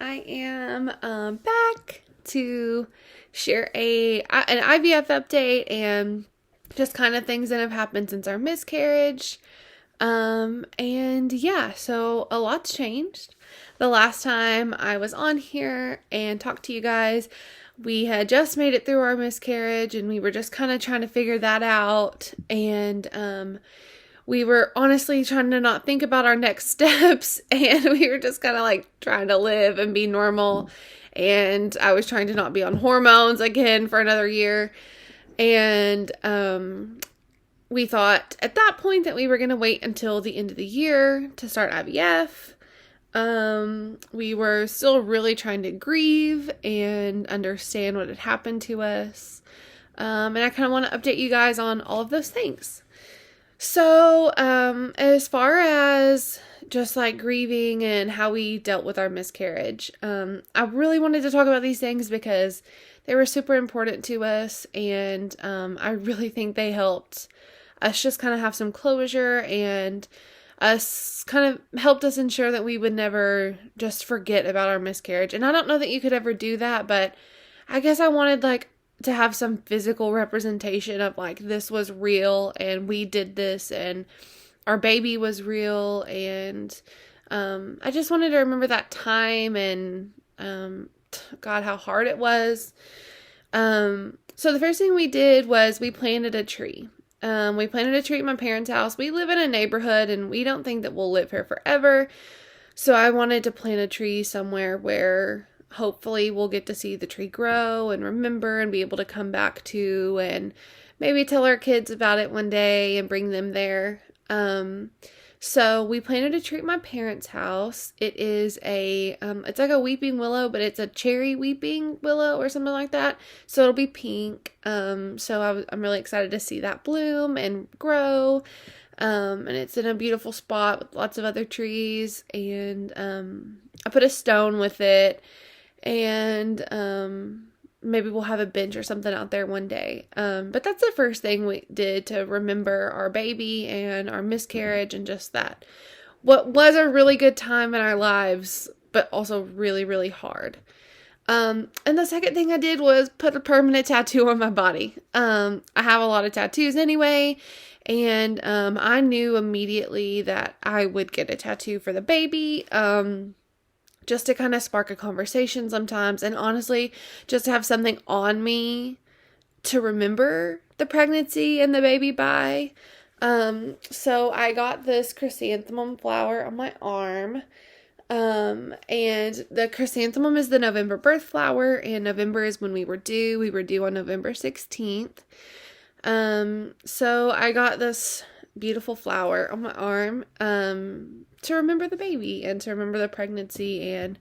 I am back to share an IVF update and just kind of things that have happened since our miscarriage. And yeah, so a lot's changed. The last time I was on here and talked to you guys, we had just made it through our miscarriage and we were just kind of trying to figure that out. And we were honestly trying to not think about our next steps, and we were just kind of like trying to live and be normal. And I was trying to not be on hormones again for another year. And we thought at that point that we were going to wait until the end of the year to start IVF. We were still really trying to grieve and understand what had happened to us. And I kind of want to update you guys on all of those things. So, as far as just like grieving and how we dealt with our miscarriage, I really wanted to talk about these things because they were super important to us, and I really think they helped us just kind of have some closure, and us kind of helped us ensure that we would never just forget about our miscarriage. And I don't know that you could ever do that, but I guess I wanted to have some physical representation of this was real and we did this and our baby was real. And I just wanted to remember that time and God, how hard it was. So the first thing we did was we planted a tree. We planted a tree at my parents' house. We live in a neighborhood and we don't think that we'll live here forever. So I wanted to plant a tree somewhere where hopefully we'll get to see the tree grow and remember and be able to come back to and maybe tell our kids about it one day and bring them there. So we planted a tree at my parents' house. It is it's like a weeping willow, but it's a cherry weeping willow or something like that. So it'll be pink. So I'm really excited to see that bloom and grow. And it's in a beautiful spot with lots of other trees. And I put a stone with it. And maybe we'll have a bench or something out there one day. But that's the first thing we did to remember our baby and our miscarriage and just that. What was a really good time in our lives, but also really, really hard. And the second thing I did was put a permanent tattoo on my body. I have a lot of tattoos anyway. And I knew immediately that I would get a tattoo for the baby. Just to kind of spark a conversation sometimes, and honestly, just to have something on me to remember the pregnancy and the baby by. So I got this chrysanthemum flower on my arm, and the chrysanthemum is the November birth flower, and November is when we were due. We were due on November 16th. So I got this beautiful flower on my arm, to remember the baby and to remember the pregnancy. And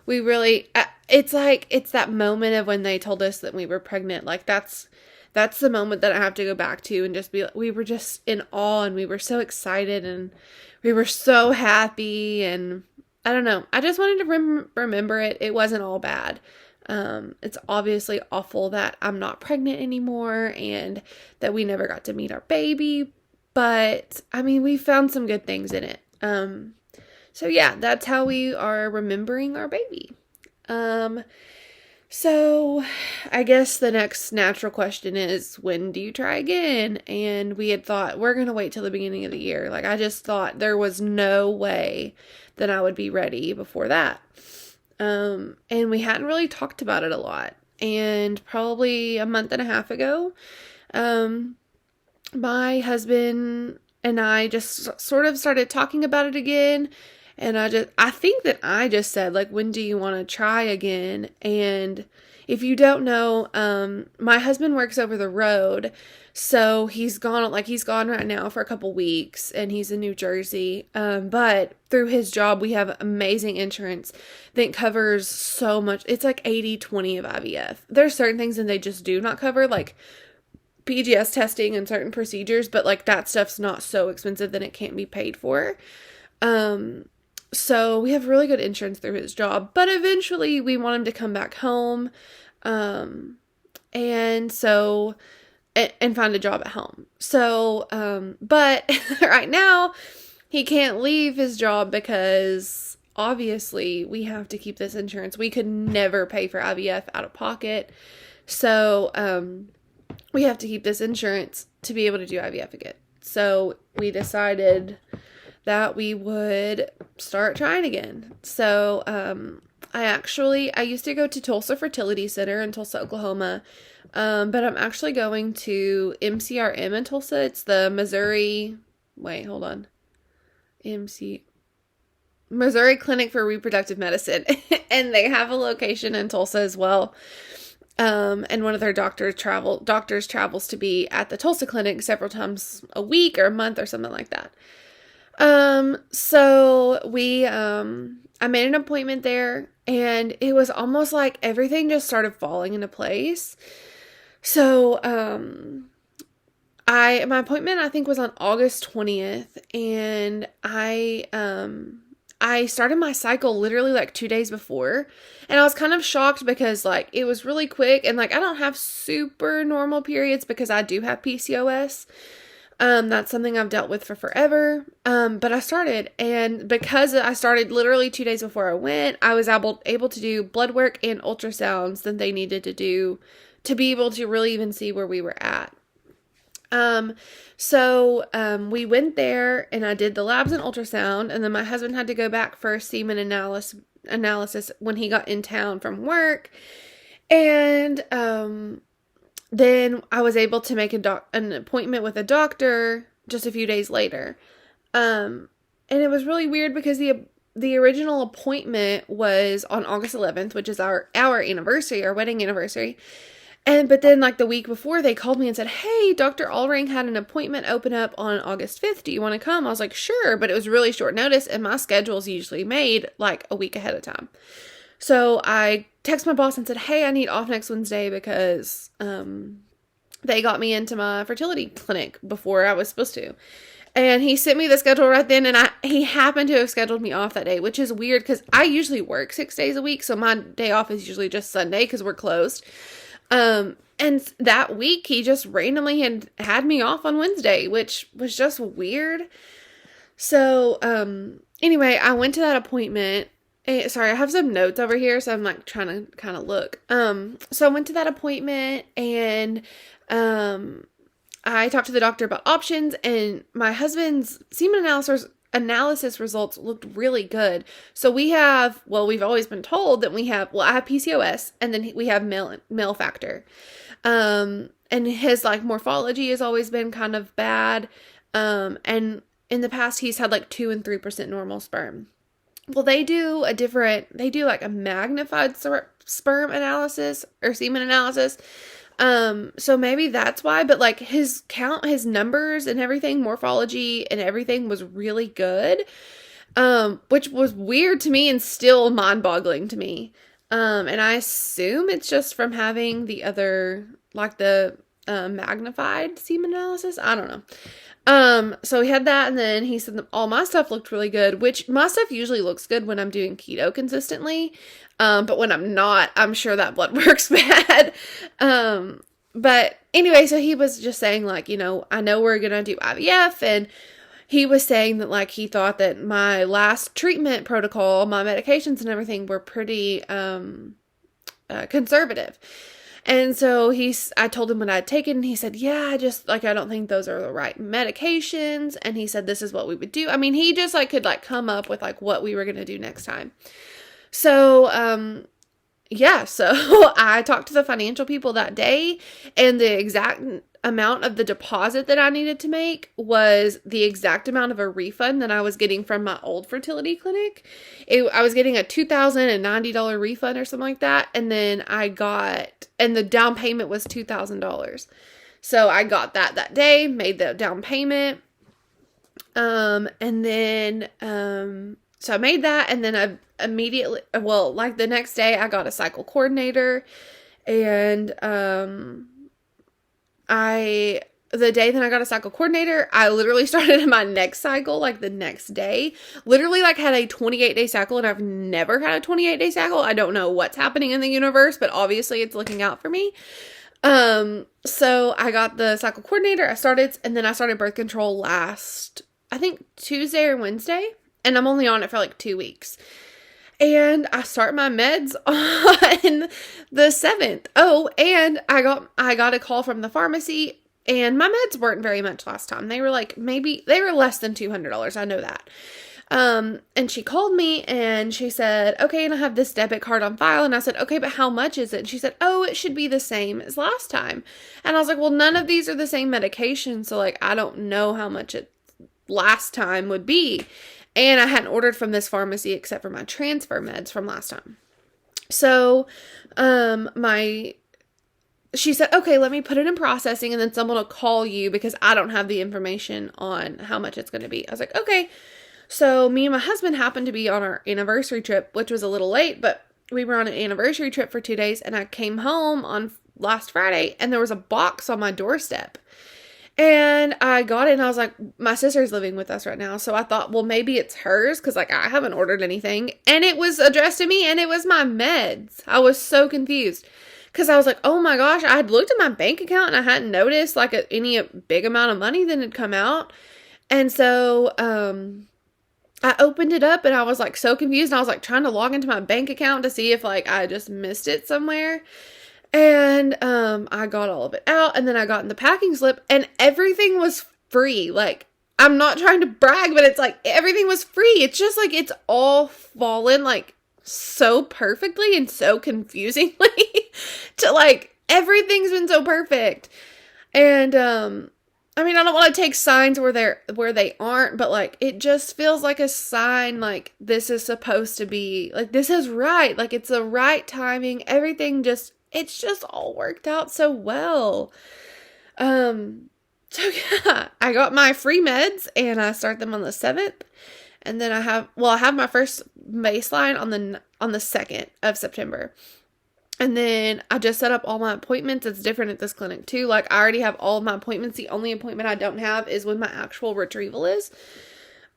we really, it's that moment of when they told us that we were pregnant. That's the moment that I have to go back to and just be like, we were just in awe and we were so excited and we were so happy. And I don't know, I just wanted to remember it. It wasn't all bad. It's obviously awful that I'm not pregnant anymore and that we never got to meet our baby. But I mean, we found some good things in it. So yeah, that's how we are remembering our baby. So I guess the next natural question is, when do you try again? And we had thought we're going to wait till the beginning of the year. I just thought there was no way that I would be ready before that. And we hadn't really talked about it a lot. And probably a month and a half ago, my husband and I just sort of started talking about it again. And I think that I just said, when do you want to try again? And if you don't know, my husband works over the road. So he's gone right now for a couple weeks, and he's in New Jersey. But through his job, we have amazing insurance that covers so much. It's 80-20 of IVF. There's certain things that they just do not cover, PGS testing and certain procedures, but that stuff's not so expensive that it can't be paid for. So we have really good insurance through his job, but eventually we want him to come back home. And find a job at home. So, but right now he can't leave his job because obviously we have to keep this insurance. We could never pay for IVF out of pocket. So, we have to keep this insurance to be able to do IVF again. So we decided that we would start trying again. So, I used to go to Tulsa Fertility Center in Tulsa, Oklahoma. But I'm actually going to MCRM in Tulsa. It's the Missouri Clinic for Reproductive Medicine. And they have a location in Tulsa as well. And one of their doctors travels to be at the Tulsa clinic several times a week or a month or something like that. So I made an appointment there, and it was almost like everything just started falling into place. So, my appointment, I think, was on August 20th, and I started my cycle literally like 2 days before, and I was kind of shocked because like it was really quick, and like I don't have super normal periods because I do have PCOS. That's something I've dealt with for forever. But I started, and because I started literally 2 days before I went, I was able to do blood work and ultrasounds that they needed to do to be able to really even see where we were at. We went there, and I did the labs and ultrasound, and then my husband had to go back for a semen analysis when he got in town from work. And, then I was able to make an appointment with a doctor just a few days later. And it was really weird because the original appointment was on August 11th, which is our anniversary, our wedding anniversary. But then like the week before, they called me and said, "Hey, Dr. Allring had an appointment open up on August 5th. Do you want to come?" I was like, "Sure," but it was really short notice, and my schedule's usually made like a week ahead of time. So I texted my boss and said, "Hey, I need off next Wednesday because they got me into my fertility clinic before I was supposed to." And he sent me the schedule right then, and he happened to have scheduled me off that day, which is weird because I usually work 6 days a week, so my day off is usually just Sunday because we're closed. And that week he just randomly had me off on Wednesday, which was just weird. So, anyway, I went to that appointment. Sorry, I have some notes over here, so I'm like trying to kind of look. So I went to that appointment, and, I talked to the doctor about options, and my husband's semen analysis results looked really good. So we've always been told that I have PCOS, and then we have male factor. And his like morphology has always been kind of bad. And in the past he's had like 2 and 3% normal sperm. Well, they do like a magnified sperm analysis or semen analysis. So maybe that's why, but like his count, his numbers and everything, morphology and everything was really good. Which was weird to me and still mind-boggling to me. And I assume it's just from having the other, like the magnified semen analysis. I don't know. So he had that, and then he said that all my stuff looked really good, which my stuff usually looks good when I'm doing keto consistently. But when I'm not, I'm sure that blood work's bad. But anyway, so he was just saying like, I know we're going to do IVF, and he was saying that like he thought that my last treatment protocol, my medications and everything were pretty conservative. And so I told him what I'd taken, and he said, "Yeah, I just like I don't think those are the right medications." And he said this is what we would do. I mean, he just like could like come up with like what we were going to do next time. So so I talked to the financial people that day, and the exact amount of the deposit that I needed to make was the exact amount of a refund that I was getting from my old fertility clinic. I was getting a $2,090 refund or something like that. And then and the down payment was $2,000. So I got that day, made the down payment. And then, so I made that, and then I immediately, like the next day I got a cycle coordinator, and, the day that I got a cycle coordinator, I literally started my next cycle, like the next day, literally like had a 28-day cycle, and I've never had a 28-day cycle. I don't know what's happening in the universe, but obviously it's looking out for me. So I got the cycle coordinator, and then I started birth control last, I think Tuesday or Wednesday, and I'm only on it for like 2 weeks. And I start my meds on the 7th. Oh, and I got a call from the pharmacy, and my meds weren't very much last time. They were like, maybe they were less than $200. I know that. And she called me and she said, okay, and I have this debit card on file. And I said, okay, but how much is it? And she said, oh, it should be the same as last time. And I was like, well, none of these are the same medication. So like, I don't know how much it last time would be. And I hadn't ordered from this pharmacy except for my transfer meds from last time. So, she said, okay, let me put it in processing and then someone will call you because I don't have the information on how much it's going to be. I was like, okay. So me and my husband happened to be on our anniversary trip, which was a little late, but we were on an anniversary trip for 2 days, and I came home on last Friday and there was a box on my doorstep. And I got it and I was like, my sister's living with us right now. So I thought, well, maybe it's hers because like I haven't ordered anything. And it was addressed to me and it was my meds. I was so confused because I was like, oh my gosh, I had looked at my bank account and I hadn't noticed like any big amount of money that had come out. And so, I opened it up and I was like so confused. And I was like trying to log into my bank account to see if like I just missed it somewhere. And I got all of it out, and then I got in the packing slip and everything was free. Like, I'm not trying to brag, but it's like everything was free. It's just like it's all fallen like so perfectly and so confusingly to like everything's been so perfect. And I mean, I don't want to take signs where they aren't, but like it just feels like a sign like this is supposed to be, like this is right. Like it's the right timing. It's just all worked out so well. So yeah, I got my free meds and I start them on the 7th. And then I have my first baseline on the 2nd of September. And then I just set up all my appointments. It's different at this clinic too. Like I already have all of my appointments. The only appointment I don't have is when my actual retrieval is.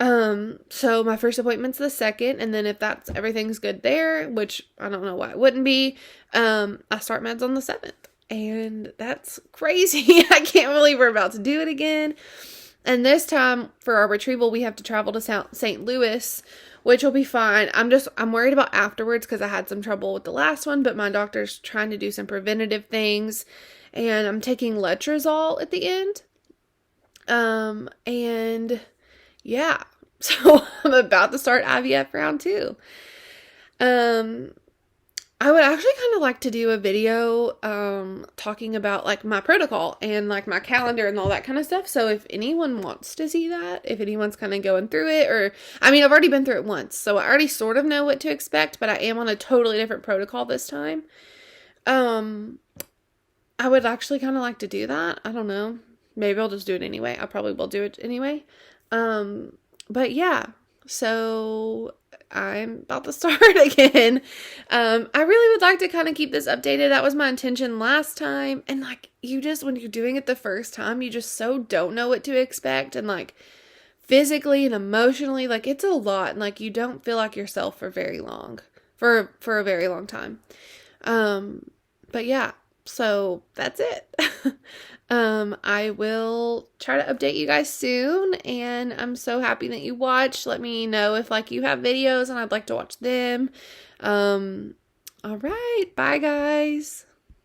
So my first appointment's the 2nd. And then if everything's good there, which I don't know why it wouldn't be, I start meds on the 7th. And that's crazy. I can't believe we're about to do it again. And this time for our retrieval, we have to travel to St. Louis, which will be fine. I'm worried about afterwards because I had some trouble with the last one, but my doctor's trying to do some preventative things, and I'm taking letrozole at the end. And yeah, so I'm about to start IVF round 2. I would actually kind of like to do a video talking about like my protocol and like my calendar and all that kind of stuff. So if anyone wants to see that, if anyone's kind of going through it, or I mean, I've already been through it once, so I already sort of know what to expect, but I am on a totally different protocol this time. I would actually kind of like to do that. I don't know. Maybe I'll just do it anyway. I probably will do it anyway. But yeah, so I'm about to start again. I really would like to kind of keep this updated. That was my intention last time. And like, when you're doing it the first time, you just so don't know what to expect. And like physically and emotionally, like it's a lot. And like, you don't feel like yourself for very long, for a very long time. But yeah, so that's it. I will try to update you guys soon, and I'm so happy that you watched. Let me know if like you have videos and I'd like to watch them. All right, bye guys.